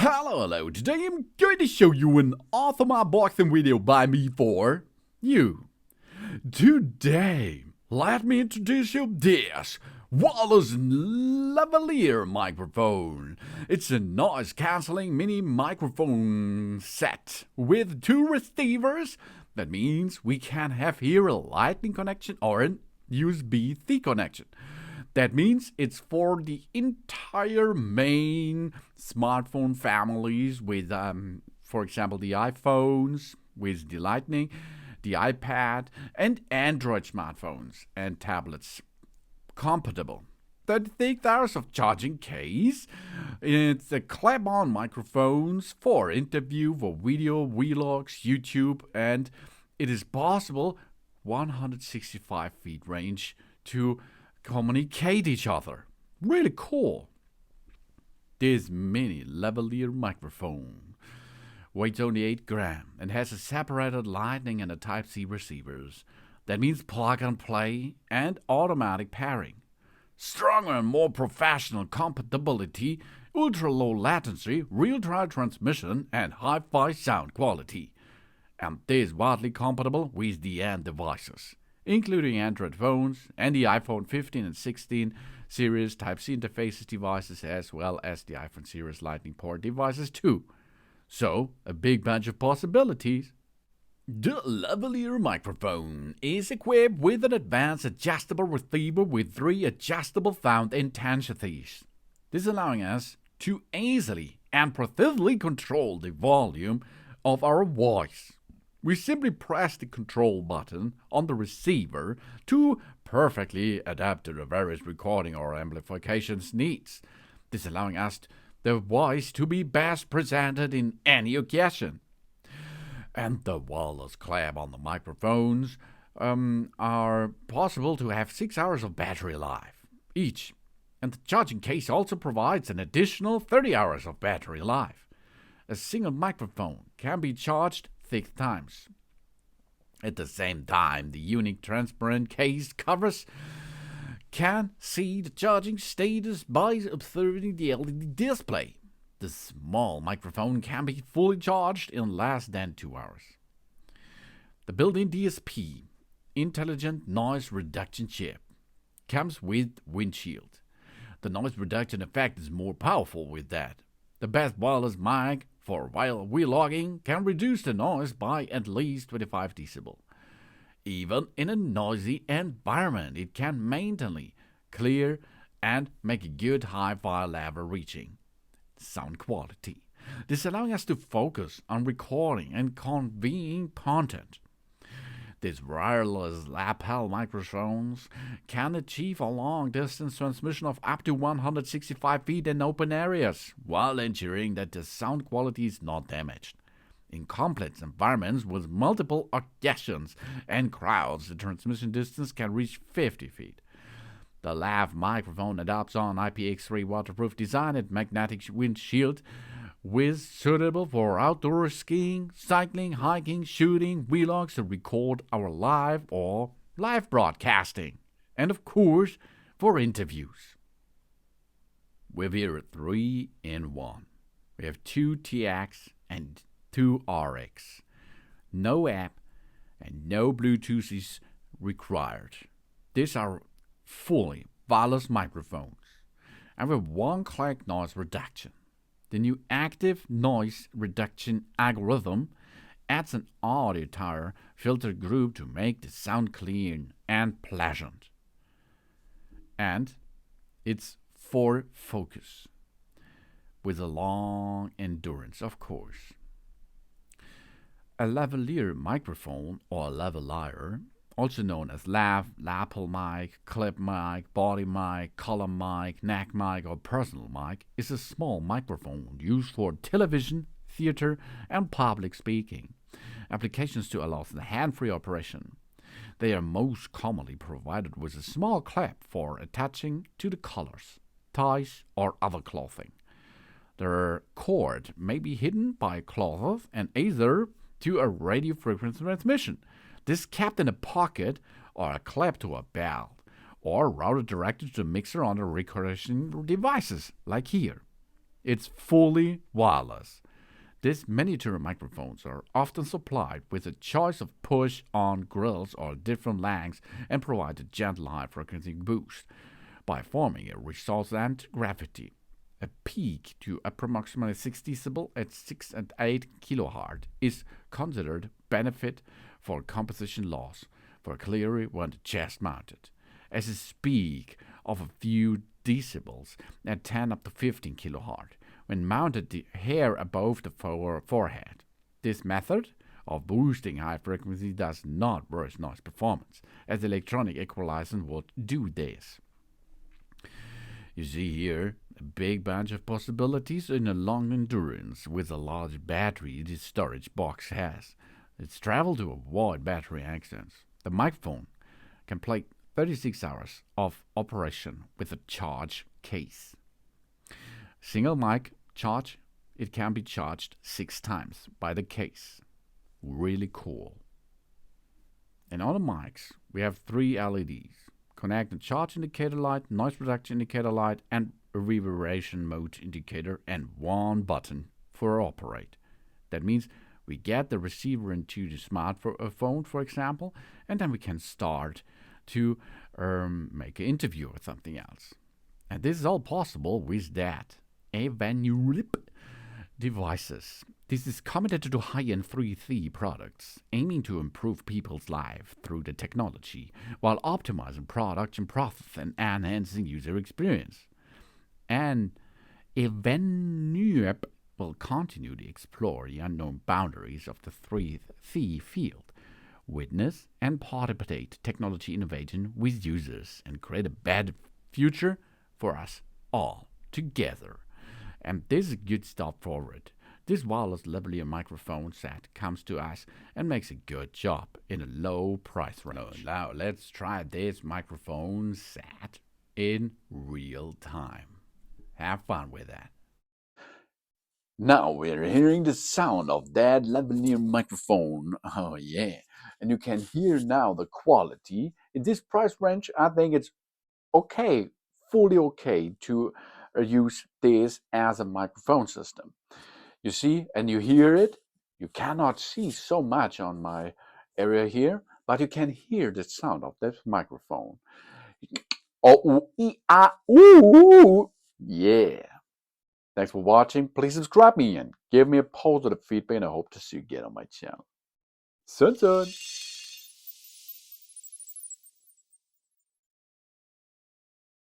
Hello. Today I'm going to show you an awesome unboxing video by me for you. Today, let me introduce you this wireless lavalier microphone. It's a noise cancelling mini microphone set with 2 receivers. That means we can have here a lightning connection or an USB-C connection. That means it's for the entire main smartphone families with, for example, the iPhones with the Lightning, the iPad, and Android smartphones and tablets compatible. 36 hours of charging case. It's a clip-on microphones for interview, for video, vlogs, YouTube, and it is possible 165 feet range to communicate each other. Really cool. This mini lavalier microphone weighs only 8 grams and has a separated Lightning and a Type-C receivers. That means plug and play and automatic pairing. Stronger and more professional compatibility, ultra-low latency, real-time transmission, and hi-fi sound quality. And this is widely compatible with the end devices, including Android phones and the iPhone 15 and 16 series Type-C interfaces devices, as well as the iPhone series Lightning port devices too. So, a big bunch of possibilities. The lavalier microphone is equipped with an advanced adjustable receiver with 3 adjustable sound intensities. This allowing us to easily and precisely control the volume of our voice. We simply press the control button on the receiver to perfectly adapt to the various recording or amplification needs. This allowing us the voice to be best presented in any occasion. And the wireless clamp on the microphones are possible to have 6 hours of battery life each. And the charging case also provides an additional 30 hours of battery life. A single microphone can be charged 6 times. At the same time, the unique transparent case covers can see the charging status by observing the LED display. The small microphone can be fully charged in less than 2 hours. The built-in DSP, Intelligent Noise Reduction Chip, comes with windshield. The noise reduction effect is more powerful with that. The best wireless mic for vlogging can reduce the noise by at least 25 decibel. Even in a noisy environment, it can maintain clear and make a good hi-fi level reaching sound quality. This allowing us to focus on recording and conveying content. These wireless lapel microphones can achieve a long-distance transmission of up to 165 feet in open areas, while ensuring that the sound quality is not damaged. In complex environments with multiple occasions and crowds, the transmission distance can reach 50 feet. The lav microphone adopts an IPX3 waterproof design and magnetic windshield, with suitable for outdoor skiing, cycling, hiking, shooting, vlogs to record our live broadcasting, and of course, for interviews. We've here 3 in 1. We have 2 TX and 2 RX. No app and no Bluetooth is required. These are fully wireless microphones, and with one-click noise reduction. The new active noise reduction algorithm adds an audio filter group to make the sound clean and pleasant. And it's for focus, with a long endurance, of course. A lavalier microphone, or lavalier, also known as lav, lapel mic, clip mic, body mic, column mic, neck mic, or personal mic, is a small microphone used for television, theater, and public speaking. Applications to allow the hand-free operation. They are most commonly provided with a small clip for attaching to the collars, ties, or other clothing. Their cord may be hidden by cloth and either to a radio frequency transmission. This kept in a pocket or a clip to a belt, or routed directly to the mixer on the recording devices, like here. It's fully wireless. These miniature microphones are often supplied with a choice of push-on grills or different lengths and provide a gentle high frequency boost by forming a resultant gravity. A peak to approximately 6 decibel at 6 and 8 kHz is considered benefit for composition loss for clearly when chest mounted, as a peak of a few decibels at 10 up to 15 kHz when mounted the hair above the forehead. This method of boosting high frequency does not worsen noise performance, as electronic equalizer would do this. You see here a big bunch of possibilities in a long endurance with a large battery this storage box has. It's traveled to avoid battery accidents. The microphone can play 36 hours of operation with a charge case. Single mic charge, it can be charged 6 times by the case. Really cool. And on the mics, we have 3 LEDs. Connect and charge indicator light, noise reduction indicator light, and a reverberation mode indicator, and 1 button for operate. That means we get the receiver into the smartphone, for example, and then we can start to make an interview or something else. And this is all possible with that Evanulip devices. This is committed to high-end 3D products, aiming to improve people's lives through the technology, while optimizing production process and enhancing user experience. And Evanulip will continue to explore the unknown boundaries of the 3D field, witness and participate technology innovation with users, and create a better future for us all together. And this is good step forward. This wireless lavalier microphone set comes to us and makes a good job in a low price range. Now let's try this microphone set in real time. Have fun with that. Now we're hearing the sound of that lavalier microphone. Oh yeah. And you can hear now the quality. In this price range, I think it's okay, fully okay to use this as a microphone system. You see, and you hear it. You cannot see so much on my area here, but you can hear the sound of that microphone. Oh, ooh, yeah. Thanks for watching. Please subscribe me and give me a positive feedback, and I hope to see you again on my channel. Soon.